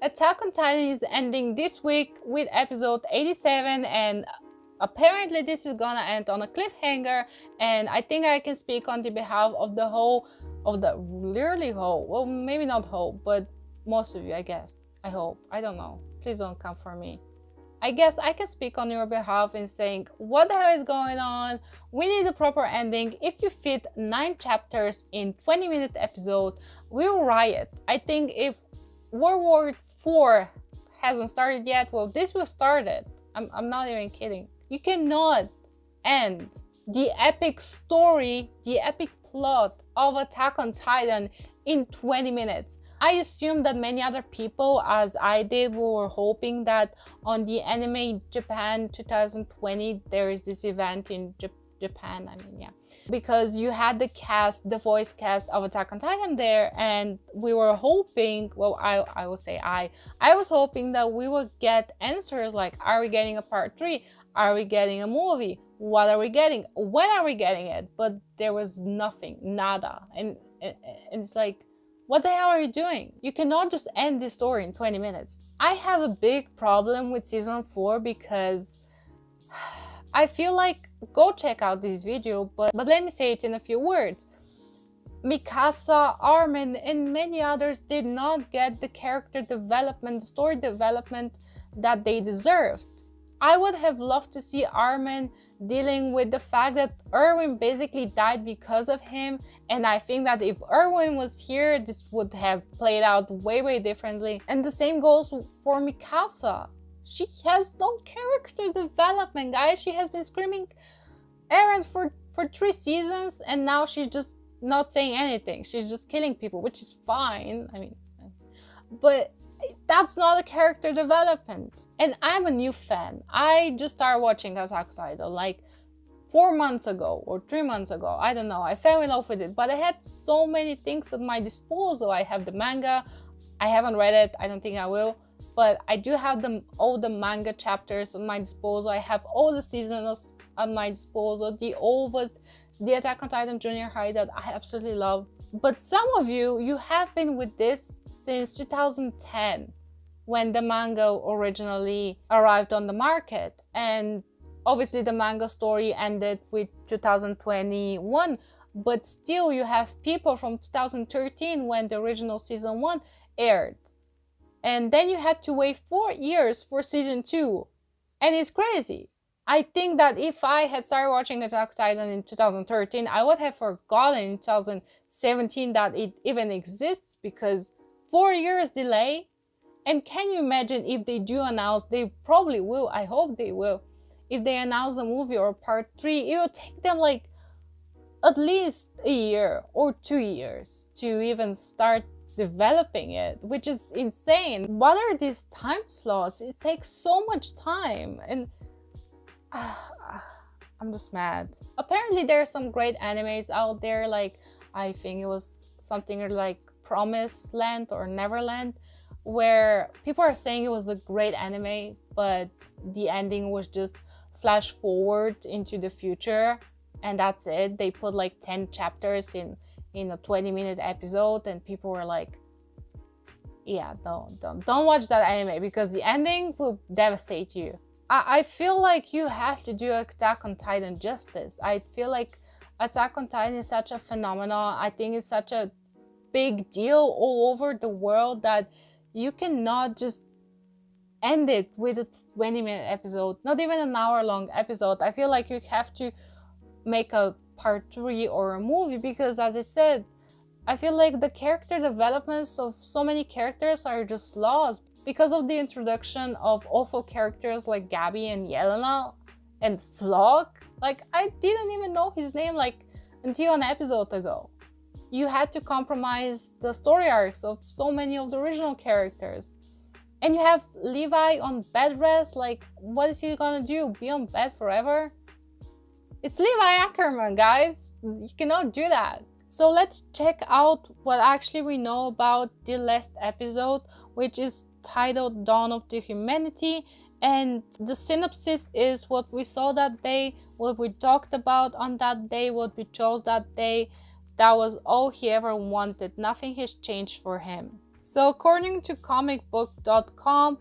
Attack on Titan is ending this week with episode 87, and apparently this is gonna end on a cliffhanger, and I think I can speak on the behalf of literally whole, well, maybe not whole, but most of you, I guess. I hope. I don't know. Please don't come for me. I guess I can speak on your behalf in saying, what the hell is going on? We need a proper ending. If you fit 9 chapters in 20-minute episode, we'll riot. I think if World War IV hasn't started yet, well, this will start it. I'm not even kidding. You cannot end the epic story, the epic plot of Attack on Titan in 20 minutes. I assume that many other people, as I did, were hoping that on the Anime Japan 2020, there is this event in Japan, because you had the voice cast of Attack on Titan there, and we were hoping, well, I will say I was hoping that we would get answers like, are we getting a part 3? Are we getting a movie? What are we getting? When are we getting it? But there was nothing, nada. And it's like, what the hell are you doing? You cannot just end this story in 20 minutes. I have a big problem with season 4 because I feel like, go check out this video, but let me say it in a few words. Mikasa, Armin, and many others did not get the character development, the story development that they deserved. I would have loved to see Armin dealing with the fact that Erwin basically died because of him, and I think that if Erwin was here, this would have played out way differently. And the same goes for Mikasa. She has no character development, guys. She has been screaming Eren for 3 seasons, and now she's just not saying anything. She's just killing people, which is fine. But that's not a character development. And I'm a new fan. I just started watching Attack on Titan like 4 months ago or 3 months ago. I don't know. I fell in love with it, but I had so many things at my disposal. I have the manga. I haven't read it. I don't think I will. But I do have all the manga chapters at my disposal. I have all the seasons at my disposal. The OVAs, the Attack on Titan Junior High that I absolutely love. But some of you have been with this since 2010, when the manga originally arrived on the market. And obviously the manga story ended with 2021, but still you have people from 2013 when the original season 1 aired. And then you had to wait 4 years for season 2. And it's crazy. I think that if I had started watching Attack on Titan in 2013, I would have forgotten in 2017 that it even exists, because 4 years delay. And can you imagine if they do announce, they probably will, I hope they will, if they announce a movie or part 3, it will take them like at least a year or 2 years to even start developing it, which is insane. What are these time slots? It takes so much time, and I'm just mad. Apparently there are some great animes out there, like I think it was something like Promised Land or Neverland, where people are saying it was a great anime, but the ending was just flash forward into the future, and that's it. They put like 10 chapters in a 20-minute episode, and people were like, yeah, don't watch that anime, because the ending will devastate you. I feel like you have to do Attack on Titan justice. I feel like Attack on Titan is such a phenomenon. I think it's such a big deal all over the world that you cannot just end it with a 20-minute episode, not even an hour-long episode. I feel like you have to make a part 3 or a movie, because as I said, I feel like the character developments of so many characters are just lost because of the introduction of awful characters like Gabby and Yelena and Flock. Like, I didn't even know his name until an episode ago. You had to compromise the story arcs of so many of the original characters. And you have Levi on bed rest. Like, what is he gonna do? Be on bed forever? It's Levi Ackerman, guys. You cannot do that. So let's check out what actually we know about the last episode, which is titled Dawn of the Humanity. And the synopsis is what we saw that day, what we talked about on that day, what we chose that day. That was all he ever wanted. Nothing has changed for him. So according to comicbook.com,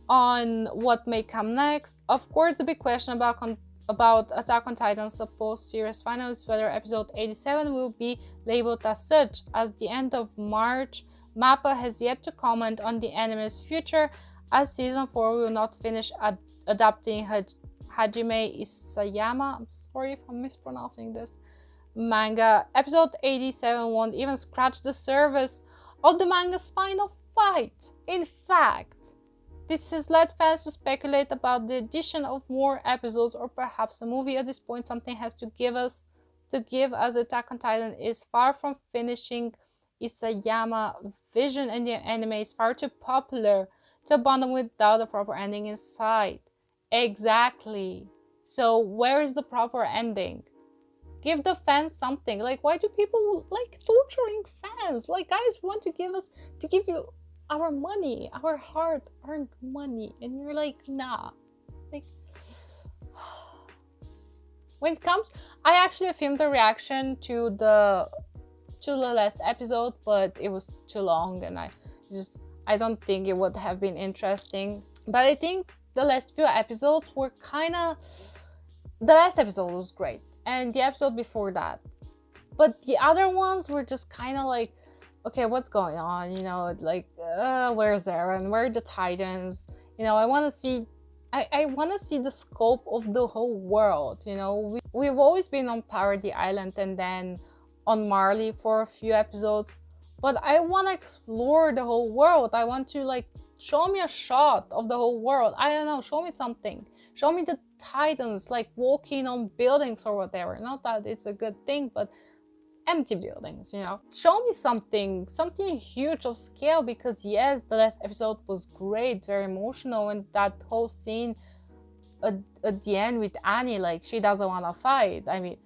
on what may come next, of course the big question about Attack on Titan's supposed series final is whether episode 87 will be labeled as such. As the end of March, MAPPA has yet to comment on the anime's future, as season 4 will not finish adapting Hajime Isayama, I'm sorry if I'm mispronouncing this, manga. Episode 87 won't even scratch the surface of the manga's final fight. In fact, this has led fans to speculate about the addition of more episodes or perhaps a movie. At this point, something has to give as Attack on Titan is far from finishing. Isayama's vision in the anime is far too popular to abandon without a proper ending in sight. Exactly. So where is the proper ending? Give the fans something. Like, why do people like torturing fans? Like, guys want to give you our money, our hard-earned money, and you're like, nah. Like, when it comes, I actually filmed a reaction to the last episode, but it was too long, and I don't think it would have been interesting. But I think the last few episodes were the last episode was great, and the episode before that. But the other ones were just kind of like, okay, what's going on? You know, like, where's Eren? Where are the Titans? You know, I want to see the scope of the whole world. You know, we've always been on Paradise Island and then on Marley for a few episodes, but I want to explore the whole world. I want to, like, show me a shot of the whole world. I don't know, show me something. Show me the Titans, like, walking on buildings or whatever. Not that it's a good thing, but empty buildings, you know. Show me something huge of scale, because yes, the last episode was great, very emotional, and that whole scene at the end with Annie, like, she doesn't want to fight. I mean,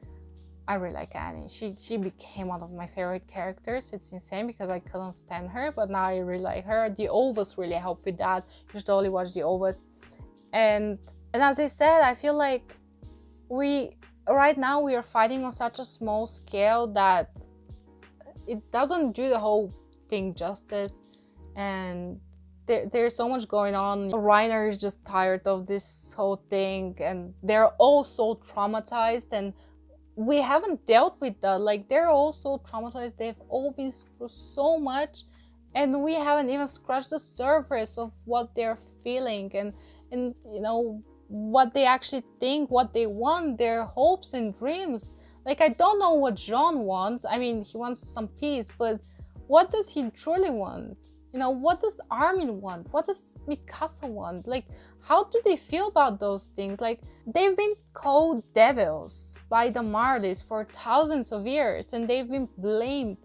I really like Annie. She became one of my favorite characters. It's insane because I couldn't stand her, but now I really like her. The OVAs really helped with that. You should totally watch the OVAs. And as I said, I feel like right now we are fighting on such a small scale that it doesn't do the whole thing justice, and there's so much going on. Reiner is just tired of this whole thing, and they're all so traumatized, and we haven't dealt with that. Like, they're all so traumatized, they've all been through so much, and we haven't even scratched the surface of what they're feeling and you know, what they actually think, what they want, their hopes and dreams. Like, I don't know what Jean wants. I mean, he wants some peace, but what does he truly want? You know, what does Armin want? What does Mikasa want? Like, how do they feel about those things? Like, they've been called devils by the Marleys for thousands of years, and they've been blamed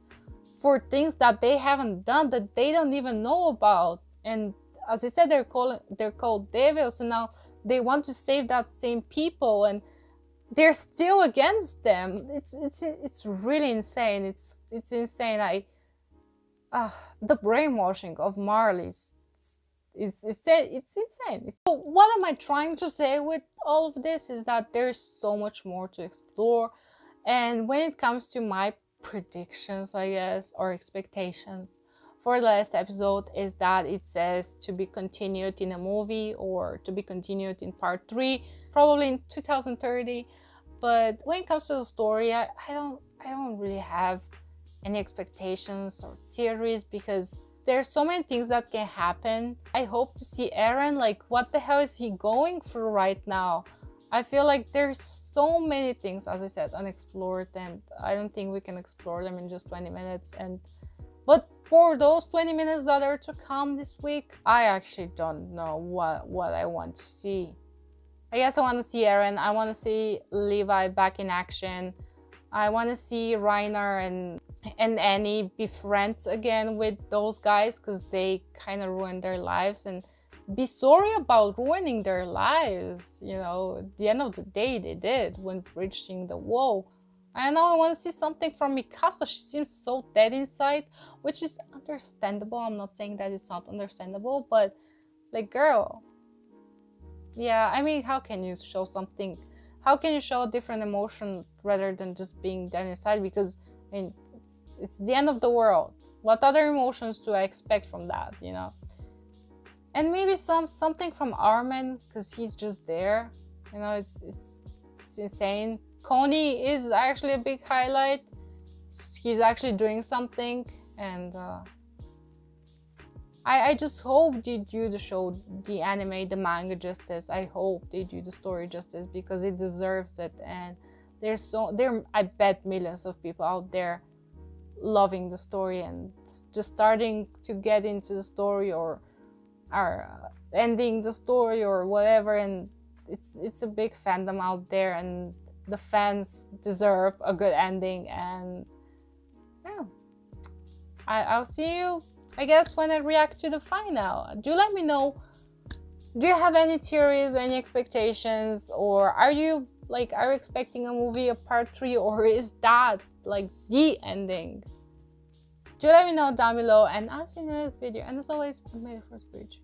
for things that they haven't done, that they don't even know about. And as I said, they're called devils, and now they want to save that same people, and they're still against them. It's really insane. It's insane. The brainwashing of Marley's it's insane. So what am I trying to say with all of this is that there's so much more to explore, and when it comes to my predictions, I guess, or expectations for the last episode, is that it says to be continued in a movie or to be continued in part 3, probably in 2030. But when it comes to the story, I don't really have any expectations or theories, because there's so many things that can happen. I hope to see Eren. Like, what the hell is he going through right now? I feel like there's so many things, as I said, unexplored, and I don't think we can explore them in just 20 minutes. But for those 20 minutes that are to come this week, I actually don't know what I want to see. I guess I want to see Eren. I want to see Levi back in action. I want to see Reiner and Annie be friends again with those guys, because they kind of ruined their lives, and be sorry about ruining their lives. You know, at the end of the day, they did when breaching the wall. I know I want to see something from Mikasa. She seems so dead inside, which is understandable. I'm not saying that it's not understandable, but like, girl, yeah, I mean, how can you show something? How can you show a different emotion rather than just being dead inside? Because, I mean, it's the end of the world. what other emotions do I expect from that, you know? And maybe something from Armin, because he's just there, you know. It's insane. Coney is actually a big highlight. He's actually doing something, and I just hope they do the show, the anime, the manga justice. I hope they do the story justice, because it deserves it. And there I bet millions of people out there loving the story and just starting to get into the story, or are ending the story or whatever. And it's a big fandom out there, and the fans deserve a good ending. And yeah, I'll see you, I guess, when I react to the final. Do let me know, do you have any theories, any expectations, or are you expecting a movie, a part 3, or is that like the ending? Do let me know down below, and I'll see you in the next video. And as always, I'm made for speech.